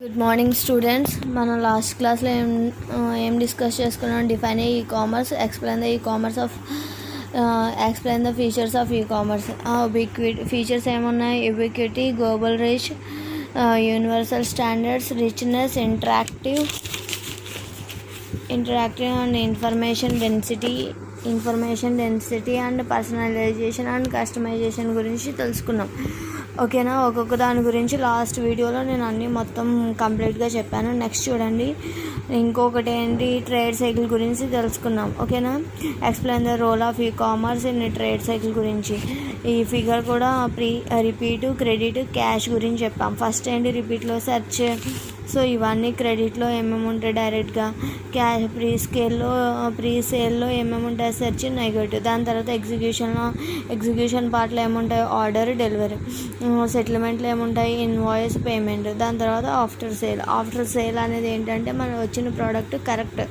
Good morning students. మనం last క్లాస్లో ఏం డిస్కస్ చేసుకున్నాం? Define e commerce, explain the features of e commerce. Ubiquity features ఏమున్నాయి? Ubiquity, global reach, universal standards, richness, interactive and information density and personalization and customization గురించి తెలుసుకున్నాం. ఓకేనా? ఒక్కొక్క దాని గురించి లాస్ట్ వీడియోలో నేను అన్నీ మొత్తం కంప్లీట్గా చెప్పాను. నెక్స్ట్ చూడండి, ఇంకొకటి ఏంటి, ట్రేడ్ సైకిల్ గురించి తెలుసుకున్నాం. ఓకేనా? Explain the role of e commerce in trade cycle గురించి. ఈ ఫిగర్ కూడా రిపీటు, క్రెడిట్, క్యాష్ గురించి చెప్పాం. ఫస్ట్ ఏంటి, రిపీట్లో సెర్చ్. సో ఇవన్నీ క్రెడిట్లో ఏమేమి ఉంటాయి డైరెక్ట్గా, క్యాష్ ప్రీ సేల్లో ఏమేమి ఉంటాయి సెర్చ్, నెగటివ్. దాని తర్వాత ఎగ్జిక్యూషన్ పార్ట్లో ఏముంటాయి, ఆర్డర్, డెలివరీ. సెటిల్మెంట్లో ఏముంటాయి, ఇన్వాయిస్, పేమెంట్. దాని తర్వాత ఆఫ్టర్ సేల్ అనేది ఏంటంటే మనకు వచ్చిన ప్రోడక్ట్ కరెక్ట్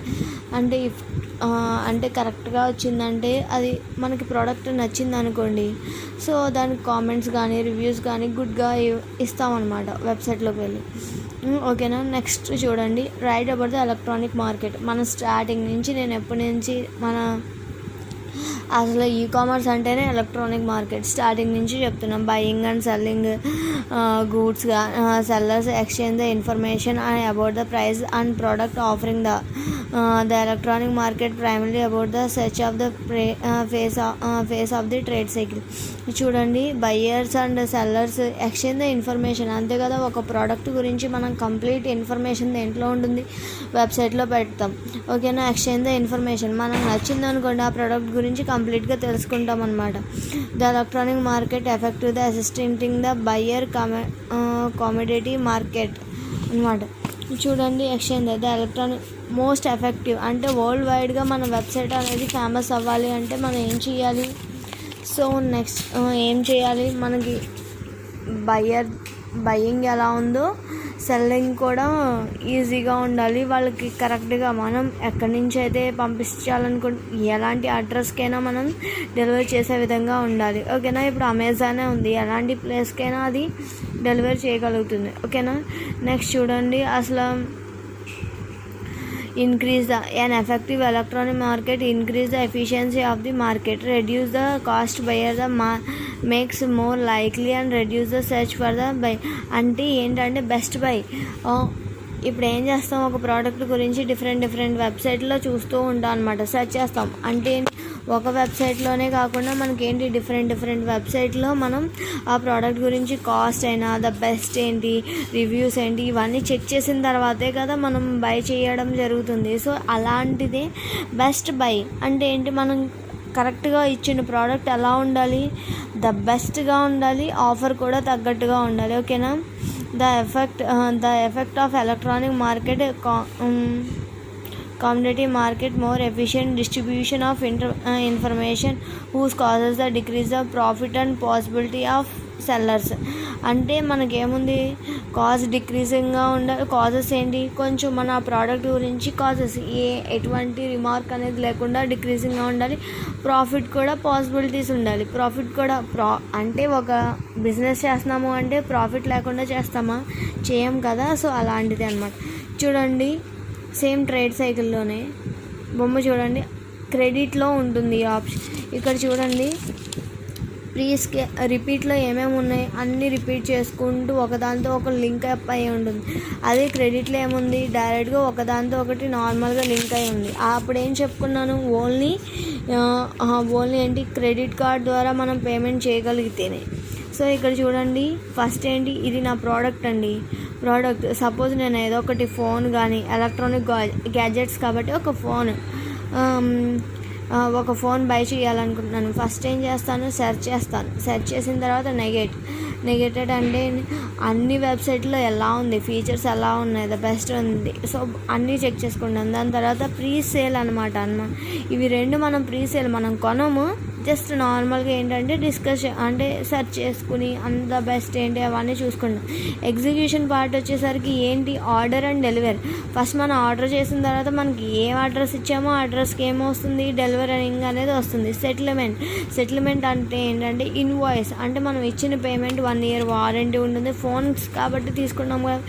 అంటే కరెక్ట్గా వచ్చిందంటే అది మనకి ప్రోడక్ట్ నచ్చింది అనుకోండి, సో దానికి కామెంట్స్ కానీ రివ్యూస్ కానీ గుడ్గా ఇస్తామన్నమాట వెబ్సైట్లోకి వెళ్ళి. ఓకేనా? నెక్స్ట్ చూడండి, write about the electronic market. మన స్టార్టింగ్ నుంచి నేను ఎప్పటి నుంచి అసలు ఈ కామర్స్ అంటేనే ఎలక్ట్రానిక్ మార్కెట్ స్టార్టింగ్ నుంచి చెప్తున్నాం. బయింగ్ అండ్ సెల్లింగ్ గూడ్స్గా, sellers exchange the information and about the price and product offering the electronic market primary about the search of the phase of the trade cycle. చూడండి, buyers and sellers exchange the information. అంతే కదా, ఒక product గురించి మనం complete information దేంట్లో ఉంటుంది, వెబ్సైట్లో పెడతాం. ఓకేనా? ఎక్స్చేంజ్ ద ఇన్ఫర్మేషన్, మనకు నచ్చింది అనుకోండి ఆ ప్రోడక్ట్ గురించి కంప్లీట్గా తెలుసుకుంటాం అనమాట. The electronic market effective the assisting the buyer commodity market అనమాట. చూడండి, exchange the electronic most effective అంటే వరల్డ్ వైడ్గా మన వెబ్సైట్ అనేది ఫేమస్ అవ్వాలి అంటే మనం ఏం చేయాలి? సో నెక్స్ట్ ఏం చేయాలి, మనకి బయ్యింగ్ ఎలా ఉందో సెల్లింగ్ కూడా ఈజీగా ఉండాలి. వాళ్ళకి కరెక్ట్గా మనం ఎక్కడి నుంచి అయితే ఎలాంటి అడ్రస్కైనా మనం డెలివరీ చేసే విధంగా ఉండాలి. ఓకేనా? ఇప్పుడు అమెజానే ఉంది, ఎలాంటి ప్లేస్కైనా అది డెలివరీ చేయగలుగుతుంది. ఓకేనా? నెక్స్ట్ చూడండి, అసలు increase an effective electronic market, increase the efficiency of the market, reduce the cost buyer the makes more likely and reduce the search for the buy. అంటే ఏంటంటే బెస్ట్ బై. ఇప్పుడు ఏం చేస్తాం, ఒక ప్రోడక్ట్ గురించి డిఫరెంట్ వెబ్సైట్లో చూస్తూ ఉంటాం అనమాట, సెర్చ్ చేస్తాం. అంటే ఒక వెబ్సైట్లోనే కాకుండా మనకేంటి డిఫరెంట్ వెబ్సైట్లో మనం ఆ ప్రోడక్ట్ గురించి కాస్ట్ అయినా, ద బెస్ట్ ఏంటి, రివ్యూస్ ఏంటి, ఇవన్నీ చెక్ చేసిన తర్వాతే కదా మనం బై చేయడం జరుగుతుంది. సో అలాంటిదే బెస్ట్ బై అంటే ఏంటి, మనం కరెక్ట్గా ఇచ్చిన ప్రోడక్ట్ ఎలా ఉండాలి, ద బెస్ట్గా ఉండాలి, ఆఫర్ కూడా తగ్గట్టుగా ఉండాలి. ఓకేనా? The effect of electronic market commodity market, more efficient distribution of information whose causes the decrease of profit and possibility of sellers. అంటే మనకేముంది, కాస్ట్ డిక్రీజింగ్గా ఉండాలి. కాజెస్ ఏంటి, కొంచెం మన ప్రోడక్ట్ గురించి కాజెస్ ఎటువంటి రిమార్క్ అనేది లేకుండా డిక్రీజింగ్గా ఉండాలి. ప్రాఫిట్ కూడా పాసిబిలిటీస్ ఉండాలి. ప్రాఫిట్ కూడా అంటే ఒక బిజినెస్ చేస్తున్నాము అంటే ప్రాఫిట్ లేకుండా చేస్తామా, చేయం కదా. సో అలాంటిది అనమాట. చూడండి, సేమ్ ట్రేడ్ సైకిల్లోనే బొమ్మ చూడండి, క్రెడిట్లో ఉంటుంది ఈ ఆప్షన్. ఇక్కడ చూడండి, రిపీట్లో ఏమేమి ఉన్నాయి అన్నీ రిపీట్ చేసుకుంటూ ఒకదాంతో ఒక లింక్ అప్ అయి ఉంటుంది. అదే క్రెడిట్లో ఏముంది, డైరెక్ట్గా ఒకదాంతో ఒకటి నార్మల్గా లింక్ అయి ఉంది. అప్పుడు ఏం చెప్పుకున్నాను, ఓన్లీ ఏంటి, క్రెడిట్ కార్డ్ ద్వారా మనం పేమెంట్ చేయగలిగితేనే. సో ఇక్కడ చూడండి, ఫస్ట్ ఏంటి, ఇది నా ప్రోడక్ట్ అండి. సపోజ్ నేను ఏదో ఒకటి ఫోన్ కానీ ఎలక్ట్రానిక్ గ్యాజెట్స్ కాబట్టి ఒక ఫోన్ బై చేయాలనుకుంటున్నాను. ఫస్ట్ ఏం చేస్తాను, సెర్చ్ చేసిన తర్వాత నెగెటెడ్ అంటే అన్ని వెబ్సైట్లో ఎలా ఉంది, ఫీచర్స్ ఎలా ఉన్నాయి, ద బెస్ట్ ఉంది. సో అన్నీ చెక్ చేసుకుంటాను. దాని తర్వాత ప్రీ సేల్ అనమాట. ఇవి రెండు మనం ప్రీ సేల్ మనం కొనము, జస్ట్ నార్మల్గా ఏంటంటే డిస్కషన్ అంటే సెర్చ్ చేసుకుని అంత బెస్ట్ ఏంటి అవన్నీ చూసుకుంటాం. ఎగ్జిక్యూషన్ పార్ట్ వచ్చేసరికి ఏంటి, ఆర్డర్ అండ్ డెలివరీ. ఫస్ట్ మనం ఆర్డర్ చేసిన తర్వాత మనకి ఏం అడ్రస్ ఇచ్చామో ఆ అడ్రస్కి ఏమొస్తుంది, డెలివరింగ్ అనేది వస్తుంది. సెటిల్మెంట్ అంటే ఏంటంటే ఇన్వాయిస్, అంటే మనం ఇచ్చిన పేమెంట్ 1 year వారంటీ ఉంటుంది. ఫోన్స్ కాబట్టి తీసుకున్నాం కదా,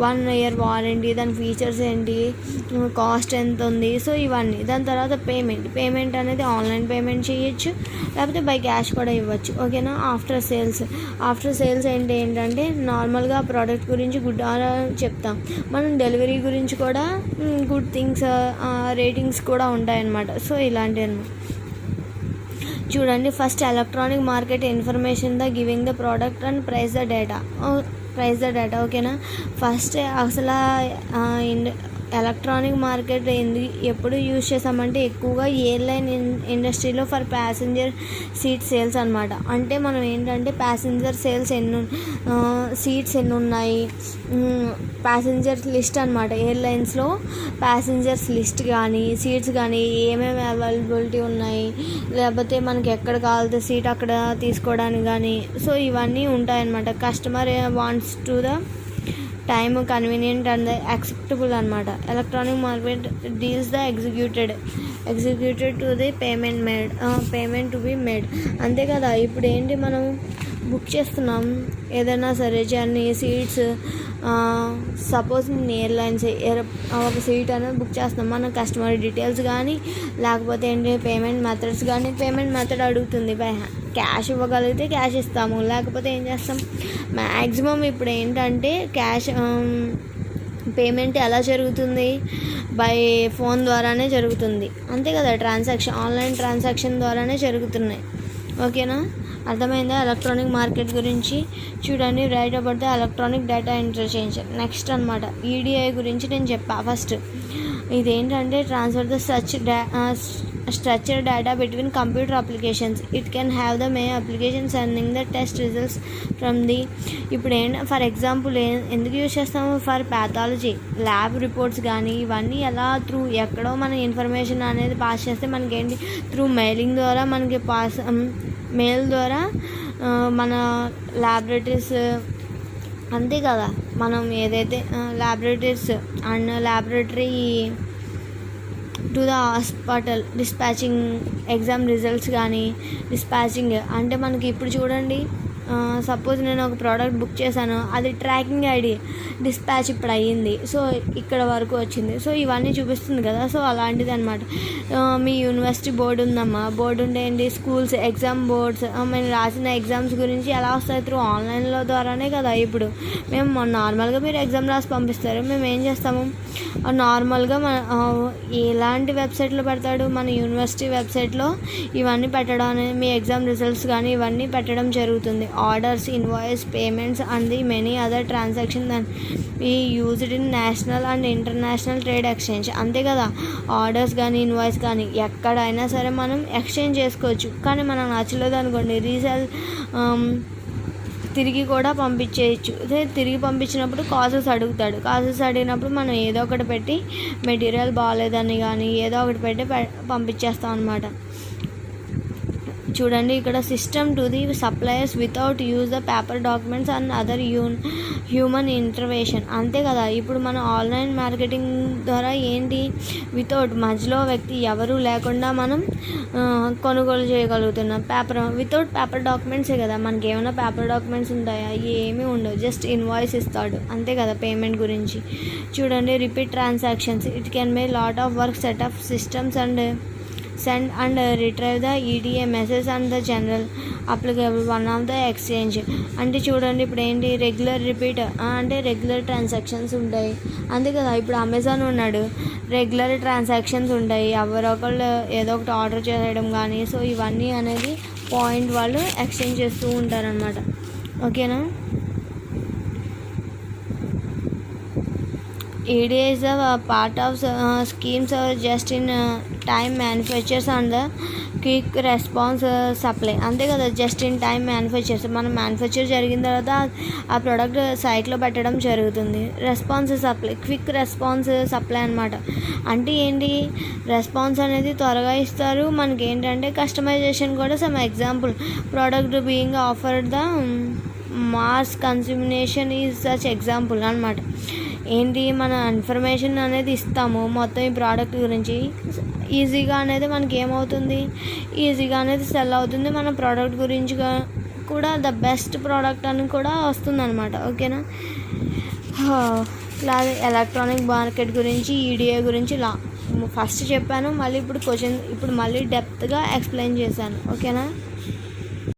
1 year వారంటీ, దాని ఫీచర్స్ ఏంటి, కాస్ట్ ఎంత ఉంది, సో ఇవన్నీ. దాని తర్వాత పేమెంట్ అనేది ఆన్లైన్ పేమెంట్ చేయొచ్చు, లేకపోతే బై క్యాష్ కూడా ఇవ్వచ్చు. ఓకేనా. ఆఫ్టర్ సేల్స్ ఏంటంటే నార్మల్గా ప్రోడక్ట్ గురించి గుడ్ చెప్తాం. మనం డెలివరీ గురించి కూడా గుడ్ థింగ్స్, రేటింగ్స్ కూడా ఉంటాయన్నమాట. సో ఇలాంటివి అన్నమాట. చూడండి, first electronic market information the giving the product and price the data. ఓకేనా. ఫస్ట్ అసలు ఎలక్ట్రానిక్ మార్కెట్ ఎప్పుడు యూజ్ చేసామంటే ఎక్కువగా ఎయిర్లైన్ ఇండస్ట్రీలో ఫర్ ప్యాసింజర్ సీట్ సేల్స్ అనమాట. అంటే మనం ఏంటంటే ప్యాసింజర్ సేల్స్ సీట్స్ ఎన్ని ఉన్నాయి, ప్యాసింజర్స్ లిస్ట్ అనమాట. ఎయిర్లైన్స్లో ప్యాసింజర్స్ లిస్ట్ కానీ సీట్స్ కానీ ఏమేమి అవైలబిలిటీ ఉన్నాయి, లేకపోతే మనకి ఎక్కడ కావాలితే సీట్ అక్కడ తీసుకోవడానికి కానీ, సో ఇవన్నీ ఉంటాయన్నమాట. Customer wants to the time convenient and acceptable అనమాట. Electronic market deals the executed to the payment to be made. అంతే కదా. ఇప్పుడు ఏంటి, మనం బుక్ చేస్తున్నాం ఏదైనా సరే జర్నీ సీట్స్, సపోజ్ నేను ఎయిర్లైన్స్ ఒక సీట్ అనేది బుక్ చేస్తున్నాం, మన కస్టమర్ డీటెయిల్స్ కానీ లేకపోతే ఏంటి పేమెంట్ మెథడ్ అడుగుతుంది. క్యాష్ ఇవ్వగలిగితే క్యాష్ ఇస్తాము, లేకపోతే ఏం చేస్తాం, మ్యాక్సిమం ఇప్పుడు ఏంటంటే క్యాష్ పేమెంట్ ఎలా జరుగుతుంది, బై ఫోన్ ద్వారానే జరుగుతుంది. అంతే కదా, ఆన్లైన్ ట్రాన్సాక్షన్ ద్వారానే జరుగుతున్నాయి. ఓకేనా. అర్థమైందా ఎలక్ట్రానిక్ మార్కెట్ గురించి? చూడండి, write about the electronic data interchange. Next అనమాట ఈడిఐ గురించి నేను చెప్పా. ఫస్ట్ ఇదేంటంటే transfer the structure data between computer applications. It can have the May application sending the test results from the. ఇప్పుడు ఫర్ ఎగ్జాంపుల్ ఎందుకు use చేస్తాము, for pathology lab reports కానీ ఇవన్నీ ఎలా ఎక్కడో మన ఇన్ఫర్మేషన్ అనేది పాస్ చేస్తే మనకేంటి మెయిలింగ్ ద్వారా మనకి మెయిల్ ద్వారా మన ల్యాబొరేటరీస్, అంతే కదా, మనం ఏదైతే laboratories and laboratory to the hospital dispatching exam results కానీ డిస్పాచింగ్. అంటే మనకి ఇప్పుడు చూడండి, సపోజ్ నేను ఒక ప్రోడక్ట్ బుక్ చేశాను, అది ట్రాకింగ్ ఐడి డిస్పాచ్ ఇప్పుడు అయ్యింది, సో ఇక్కడ వరకు వచ్చింది, సో ఇవన్నీ చూపిస్తుంది కదా. సో అలాంటిది అనమాట. మీ యూనివర్సిటీ బోర్డు ఉందమ్మా, బోర్డు ఉంటే ఏంటి, స్కూల్స్ ఎగ్జామ్ బోర్డ్స్, మేము రాసిన ఎగ్జామ్స్ గురించి ఎలా వస్తాయి, ఆన్లైన్లో ద్వారానే కదా. ఇప్పుడు మేము నార్మల్గా మీరు ఎగ్జామ్ రాసి పంపిస్తారు, మేము ఏం చేస్తాము, నార్మల్గా ఎలాంటి వెబ్సైట్లో పెడతాడు, మన యూనివర్సిటీ వెబ్సైట్లో ఇవన్నీ పెట్టడం అనేది, మీ ఎగ్జామ్ రిజల్ట్స్ కానీ ఇవన్నీ పెట్టడం జరుగుతుంది. Orders, invoice, payments and the many other transaction than ఈ used in national and international trade exchange. అంతే కదా, ఆర్డర్స్ కానీ ఇన్వాయిస్ కానీ ఎక్కడైనా సరే మనం ఎక్స్చేంజ్ చేసుకోవచ్చు. కానీ మనకు నచ్చలేదు అనుకోండి, రీసేల్ తిరిగి కూడా పంపించేయచ్చు. తిరిగి పంపించినప్పుడు కాజెస్ అడిగినప్పుడు మనం ఏదో ఒకటి పెట్టి మెటీరియల్ బాగాలేదని కానీ ఏదో ఒకటి పెట్టి పంపించేస్తాం అనమాట. చూడండి, ఇక్కడ system to the suppliers without use the paper documents and other human intervention. అంతే కదా, ఇప్పుడు మనం ఆన్లైన్ మార్కెటింగ్ ద్వారా ఏంటి, మధ్యలో వ్యక్తి ఎవరు లేకుండా మనం కొనుగోలు చేయగలుగుతున్నాం. వితౌట్ పేపర్ డాక్యుమెంట్సే కదా. మనకి ఏమైనా పేపర్ డాక్యుమెంట్స్ ఉంటాయా, ఏమీ ఉండవు, జస్ట్ ఇన్వాయిస్ ఇస్తాడు, అంతే కదా. పేమెంట్ గురించి చూడండి, repeat transactions. It can me lot of work, set of systems and send and retrieve the ETA message and the general applicable one of the exchange. అంటే చూడండి, ఇప్పుడు ఏంటి, రిపీట్ అంటే రెగ్యులర్ ట్రాన్సాక్షన్స్ ఉంటాయి, అంతే కదా. ఇప్పుడు అమెజాన్ ఉన్నాడు, రెగ్యులర్ ట్రాన్సాక్షన్స్ ఉంటాయి, ఎవరొకళ్ళు ఏదో ఒకటి ఆర్డర్ చేయడం కానీ, సో ఇవన్నీ అనేది పాయింట్ వాళ్ళు ఎక్స్చేంజ్ చేస్తూ ఉంటారనమాట. ఓకేనా. EDA is a part of schemes or just in time manufactures and the quick response supply. అంతే కదా, జస్ట్ ఇన్ టైం మ్యానుఫ్యాక్చర్స్. మనం మ్యానుఫ్యాక్చర్ జరిగిన తర్వాత ఆ ప్రోడక్ట్ సైట్లో పెట్టడం జరుగుతుంది. Response supply, quick response supply అనమాట. అంటే ఏంటి, రెస్పాన్స్ అనేది త్వరగా ఇస్తారు. మనకి ఏంటంటే కస్టమైజేషన్ కూడా some example product being offered the mass customization is such example అనమాట. ఏంటి, మన ఇన్ఫర్మేషన్ అనేది ఇస్తాము మొత్తం ఈ ప్రోడక్ట్ గురించి, ఈజీగా అనేది మనకి ఏమవుతుంది, ఈజీగా అనేది సెల్ అవుతుంది. మన ప్రోడక్ట్ గురించి కూడా ద బెస్ట్ ప్రోడక్ట్ అని కూడా వస్తుంది అనమాట. ఓకేనా, ఇలా ఎలక్ట్రానిక్ మార్కెట్ గురించి, ఈడిఏ గురించి ఫస్ట్ చెప్పాను, మళ్ళీ ఇప్పుడు మళ్ళీ డెప్త్గా ఎక్స్ప్లెయిన్ చేశాను. ఓకేనా.